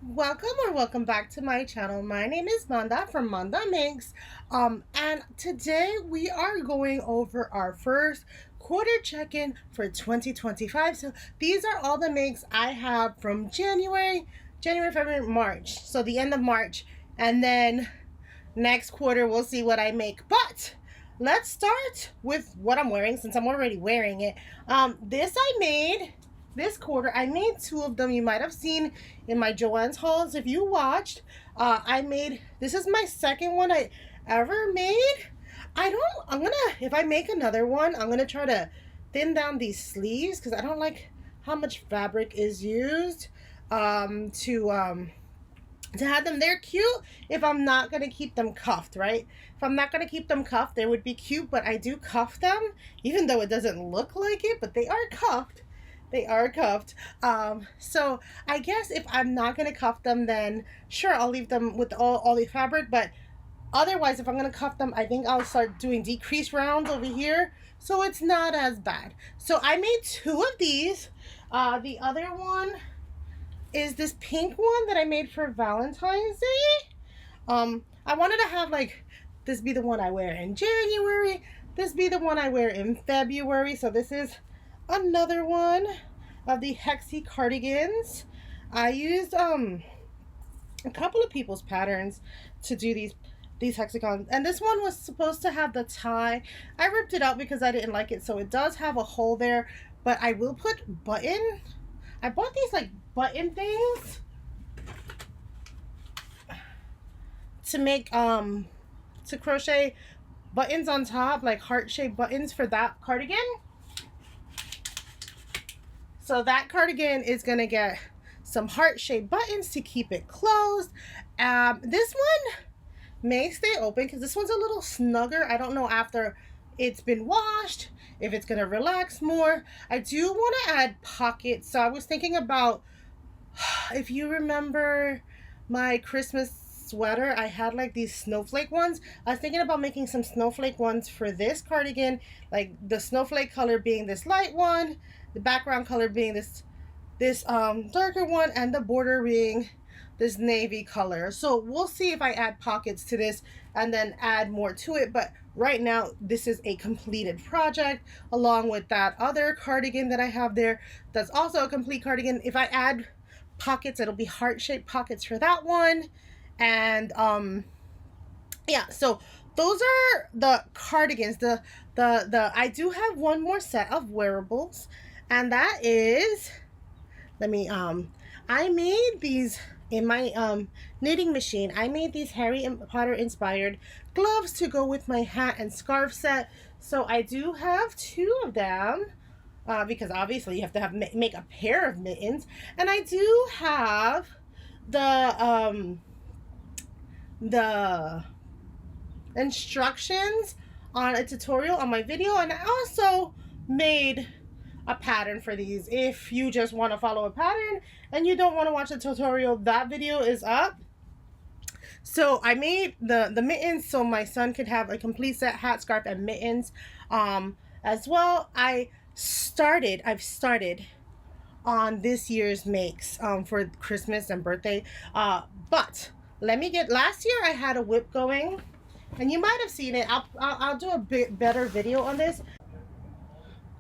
Welcome or welcome back to my channel. My name is Manda from Manda Makes. And today we are going over our first quarter check-in for 2025. So these are all the makes I have from January, February, March. So the end of March, and then next quarter we'll see what I make. But let's start with what I'm wearing since I'm already wearing it. This I made this quarter. I made two of them. You might have seen in my Joann's hauls if you watched. This is my second one I ever made. I'm gonna, if I make another one, I'm gonna try to thin down these sleeves because I don't like how much fabric is used to have them. They're cute if I'm not gonna keep them cuffed, right? If I'm not gonna keep them cuffed, they would be cute, but I do cuff them, even though it doesn't look like it, but they are cuffed. They are cuffed. So I guess if I'm not gonna cuff them, then sure, I'll leave them with all the fabric, but otherwise, if I'm gonna cuff them, I think I'll start doing decrease rounds over here, so it's not as bad. So I made two of these. The other one is this pink one that I made for Valentine's Day. I wanted to have like this be the one I wear in January, this be the one I wear in February. So this is another one of the Hexy cardigans. I used a couple of people's patterns to do these hexagons, and this one was supposed to have the tie. I ripped it out because I didn't like it, so it does have a hole there, but I will put button. I bought these like button things to make to crochet buttons on top, like heart-shaped buttons for that cardigan. So that cardigan is gonna get some heart-shaped buttons to keep it closed. This one may stay open because this one's a little snugger. I don't know after it's been washed if it's gonna relax more. I do want to add pockets, so I was thinking about, if you remember my Christmas sweater, I had like these snowflake ones. I was thinking about making some snowflake ones for this cardigan, like the snowflake color being this light one, the background color being this darker one, and the border being this navy color. So we'll see if I add pockets to this and then add more to it, but right now this is a completed project along with that other cardigan that I have there that's also a complete cardigan. If I add pockets, it'll be heart-shaped pockets for that one. And yeah, so those are the cardigans. The I do have one more set of wearables, and that is, I made these in my knitting machine. I made these Harry Potter inspired gloves to go with my hat and scarf set. So I do have two of them, because obviously you have to make a pair of mittens. And I do have the instructions on a tutorial on my video, and I also made a pattern for these. If you just want to follow a pattern and you don't want to watch a tutorial, that video is up. So I made the mittens so my son could have a complete set, hat, scarf, and mittens as well. I've started on this year's makes for Christmas and birthday, but last year I had a whip going, and you might have seen it. I'll do a bit better video on this.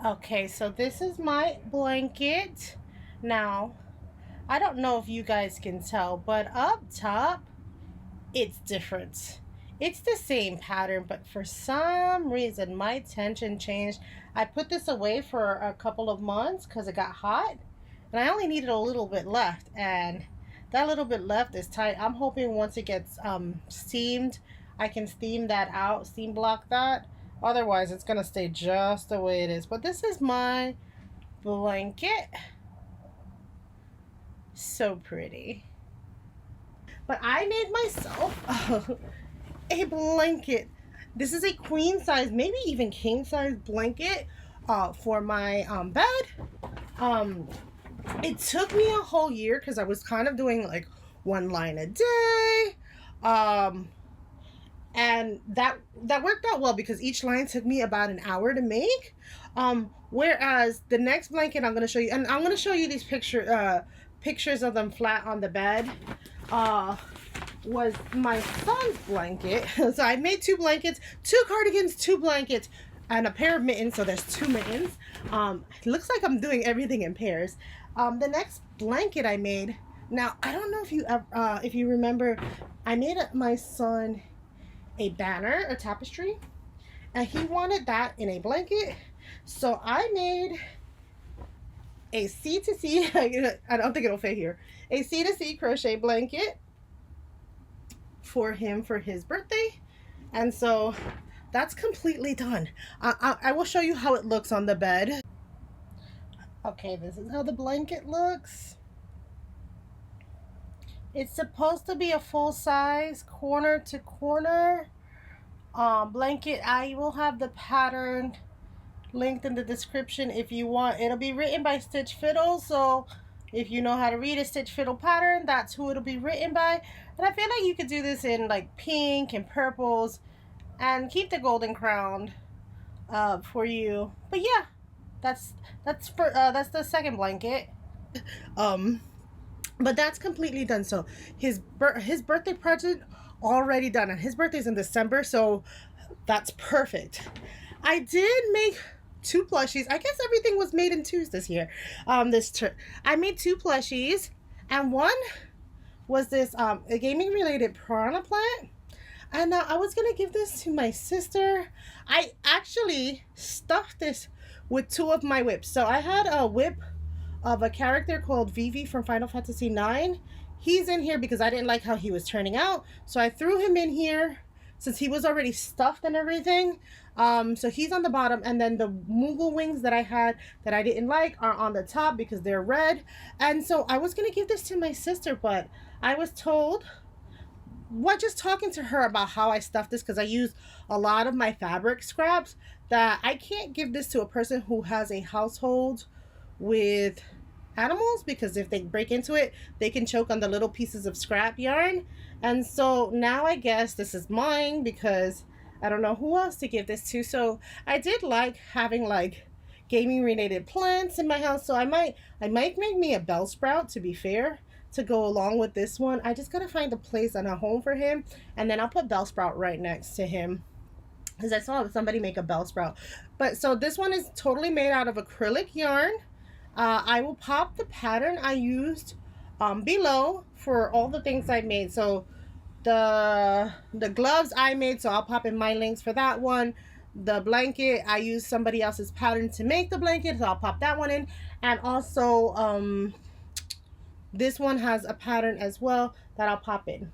Okay, so this is my blanket. Now, I don't know if you guys can tell, but up top, it's different. It's the same pattern, but for some reason, my tension changed. I put this away for a couple of months because it got hot, and I only needed a little bit left, and that little bit left is tight. I'm hoping once it gets steamed, I can steam that out, steam block that. Otherwise, it's going to stay just the way it is. But this is my blanket. So pretty. But I made myself a blanket. This is a queen size, maybe even king size blanket for my bed. It took me a whole year because I was kind of doing like one line a day. And that worked out well because each line took me about an hour to make. Whereas the next blanket I'm going to show you, and I'm going to show you these pictures of them flat on the bed, was my son's blanket. So I made 2 blankets, 2 cardigans, 2 blankets, and a pair of mittens. So there's 2 mittens. It looks like I'm doing everything in pairs. The next blanket I made, now I don't know if you remember, I made my son a banner, a tapestry, and he wanted that in a blanket. So I made a C2C, I don't think it'll fit here, a C2C crochet blanket for him for his birthday. And so that's completely done. I will show you how it looks on the bed. Okay, this is how the blanket looks. It's supposed to be a full size corner to corner blanket. I will have the pattern linked in the description if you want. It'll be written by Stitch Fiddle, so if you know how to read a Stitch Fiddle pattern, that's who it'll be written by. And I feel like you could do this in like pink and purples and keep the golden crown for you. But yeah, that's the second blanket. But that's completely done. So his birthday present already done, and his birthday's in December, so that's perfect. I did make 2 plushies. I guess everything was made in 2s this year. I made 2 plushies, and one was this a gaming related piranha plant. And I was gonna give this to my sister. I actually stuffed this with 2 of my whips. So I had a whip of a character called Vivi from Final Fantasy IX. He's in here because I didn't like how he was turning out, so I threw him in here since he was already stuffed and everything. So he's on the bottom, and then the Moogle wings that I had that I didn't like are on the top because they're red. And so I was gonna give this to my sister, but I was told, just talking to her about how I stuffed this, because I used a lot of my fabric scraps, that I can't give this to a person who has a household with animals, because if they break into it, they can choke on the little pieces of scrap yarn. And so now I guess this is mine because I don't know who else to give this to. So I did like having like gaming related plants in my house, so I might make me a bell sprout, to be fair, to go along with this one. I just gotta find a place and a home for him, and then I'll put bell sprout right next to him, because I saw somebody make a bell sprout. But so this one is totally made out of acrylic yarn. I will pop the pattern I used below for all the things I made. So the gloves I made, so I'll pop in my links for that one. The blanket, I used somebody else's pattern to make the blanket, so I'll pop that one in. And also this one has a pattern as well that I'll pop in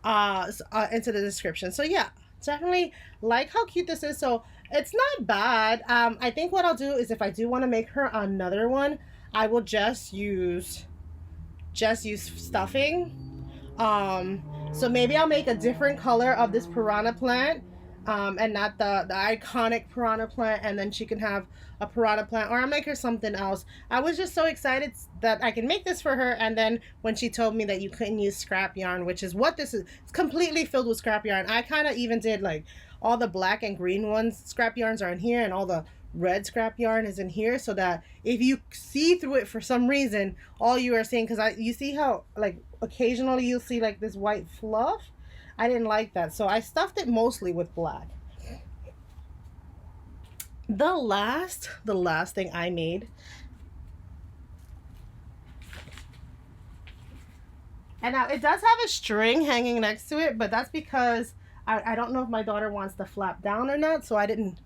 into the description. So yeah, definitely like how cute this is. So it's not bad. I think what I'll do is, if I do want to make her another one, I will just use stuffing. So maybe I'll make a different color of this piranha plant, and not the iconic piranha plant, and then she can have a piranha plant, or I'll make her something else. I was just so excited that I can make this for her, and then when she told me that you couldn't use scrap yarn, which is what this is, it's completely filled with scrap yarn. I kind of even did like all the black and green ones, scrap yarns are in here, and all the red scrap yarn is in here, so that if you see through it for some reason, all you are seeing, because you see how like occasionally you'll see like this white fluff. I didn't like that, so I stuffed it mostly with black. The last thing I made, and now it does have a string hanging next to it, but that's because I don't know if my daughter wants to flap down or not, so I didn't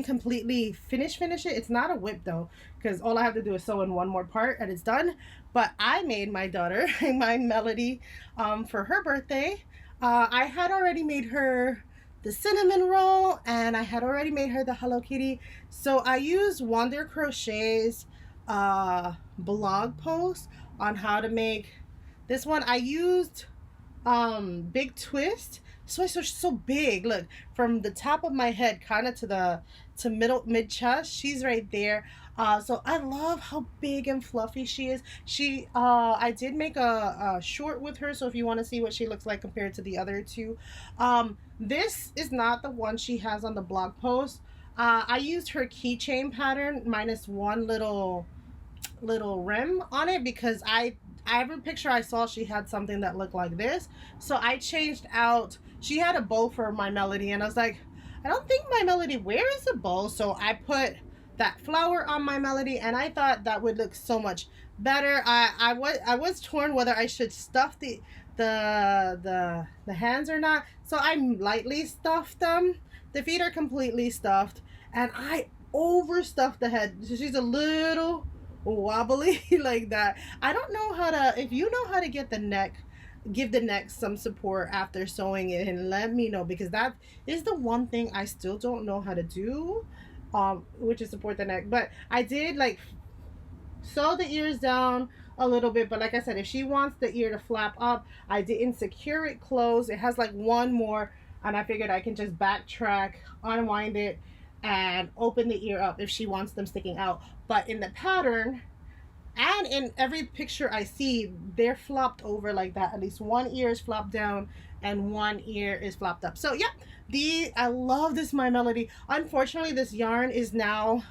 completely finish it. It's not a whip though, because all I have to do is sew in one more part and it's done. But I made my daughter my Melody for her birthday. I had already made her the cinnamon roll, and I had already made her the Hello Kitty. So I used Wander Crochet's blog post on how to make this one. I used Big Twist. So it's so big. Look, from the top of my head kind of to mid chest, she's right there. So I love how big and fluffy she is. I did make a short with her, so if you want to see what she looks like compared to the other two. This is not the one she has on the blog post. I used her keychain pattern minus one little rim on it, because I every picture I saw, she had something that looked like this. So I changed out, she had a bow for my Melody, and I was like, I don't think my Melody wears a bow. So I put that flower on my Melody, and I thought that would look so much better. I was torn whether I should stuff the hands or not. So I lightly stuffed them. The feet are completely stuffed, and I overstuffed the head. She's a little wobbly like that. I don't know how to, if you know how to get the neck, give the neck some support after sewing it, and let me know, because that is the one thing I still don't know how to do, which is support the neck. But I did like sew the ears down a little bit, but like I said, if she wants the ear to flap up, I didn't secure it closed. It has like one more, and I figured I can just backtrack, unwind it, and open the ear up if she wants them sticking out. But in the pattern and in every picture I see, they're flopped over like that. At least one ear is flopped down and one ear is flopped up. So yeah, I love this My Melody. Unfortunately, this yarn is now,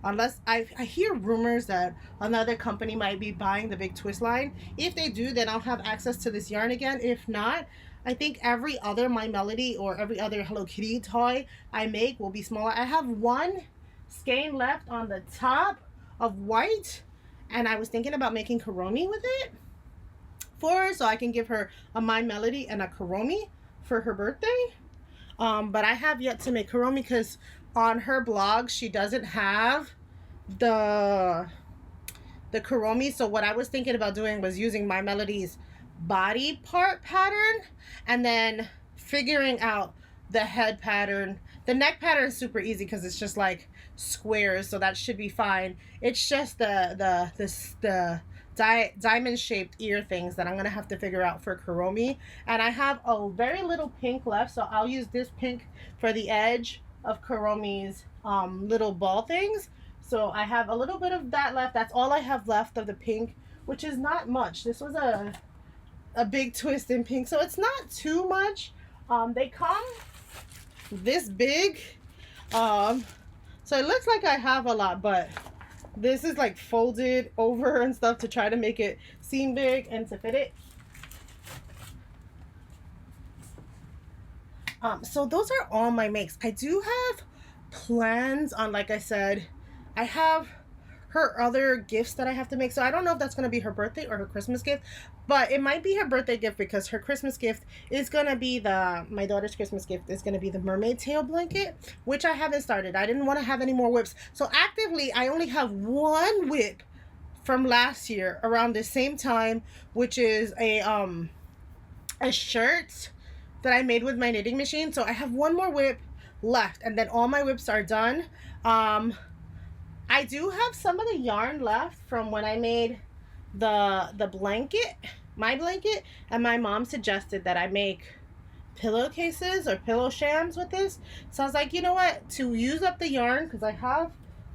unless I hear rumors that another company might be buying the big twist line. If they do, then I'll have access to this yarn again. If not, I think every other My Melody or every other Hello Kitty toy I make will be smaller. I have one skein left on the top of white, and I was thinking about making Kuromi with it for her, so I can give her a My Melody and a Kuromi for her birthday. But I have yet to make Kuromi because on her blog she doesn't have the Kuromi. So what I was thinking about doing was using My Melody's body part pattern and then figuring out the head pattern. The neck pattern is super easy because it's just like squares, so that should be fine. It's just the diamond shaped ear things that I'm gonna have to figure out for Kuromi. And I have a very little pink left, so I'll use this pink for the edge of Kuromi's little ball things. So I have a little bit of that left. That's all I have left of the pink, which is not much. This was a big twist in pink, so it's not too much. They come this big, so it looks like I have a lot, but this is like folded over and stuff to try to make it seem big and to fit it. So those are all my makes. I do have plans on, like I said, I have her other gifts that I have to make. So I don't know if that's going to be her birthday or her Christmas gift, but it might be her birthday gift because her Christmas gift is going to be my daughter's Christmas gift is going to be the mermaid tail blanket, which I haven't started. I didn't want to have any more whips. So actively, I only have one whip from last year around the same time, which is a shirt that I made with my knitting machine. So I have one more whip left, and then all my whips are done. I do have some of the yarn left from when I made the blanket, my blanket, and my mom suggested that I make pillowcases or pillow shams with this. So I was like, you know what, to use up the yarn, because I have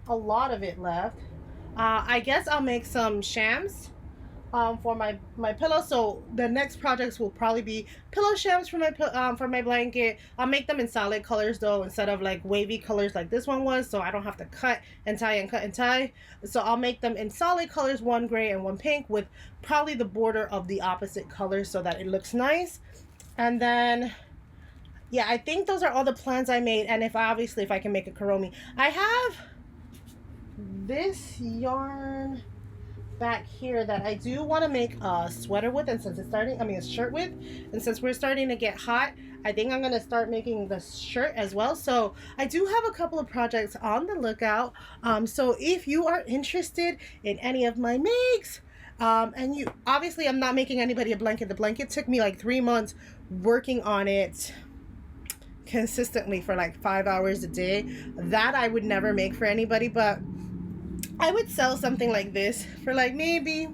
a lot of it left, I guess I'll make some shams for my pillow. So the next projects will probably be pillow shams for my blanket. I'll make them in solid colors though, instead of like wavy colors like this one was, so I don't have to cut and tie and cut and tie. So I'll make them in solid colors, one gray and one pink, with probably the border of the opposite colors so that it looks nice. And then yeah, I think those are all the plans I made. And if I can make a Kuromi. I have this yarn back here that I do want to make a sweater with, and since it's starting, a shirt with, and since we're starting to get hot, I think I'm going to start making the shirt as well. So I do have a couple of projects on the lookout. So if you are interested in any of my makes, and you obviously, I'm not making anybody a blanket. The blanket took me like 3 months working on it consistently for like 5 hours a day. That I would never make for anybody, but I would sell something like this for like maybe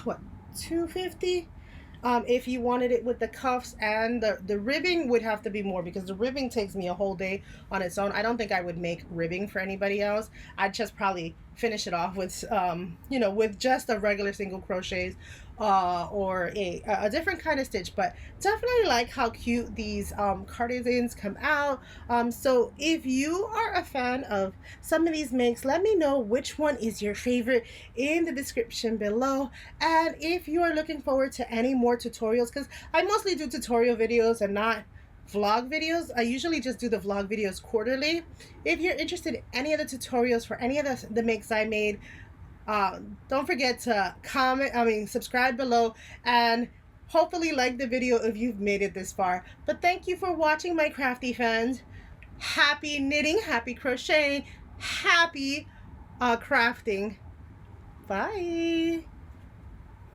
what, $2.50. If you wanted it with the cuffs, and the ribbing would have to be more because the ribbing takes me a whole day on its own. I don't think I would make ribbing for anybody else. I'd just probably finish it off with with just a regular single crochets or a different kind of stitch, but definitely like how cute these cardigans come out. So if you are a fan of some of these makes, let me know which one is your favorite in the description below. And if you are looking forward to any more tutorials, because I mostly do tutorial videos and not vlog videos. I usually just do the vlog videos quarterly. If you're interested in any of the tutorials for any of the makes I made, don't forget to subscribe below, and hopefully like the video if you've made it this far. But thank you for watching, my crafty fans. Happy knitting, happy crocheting, happy crafting. Bye.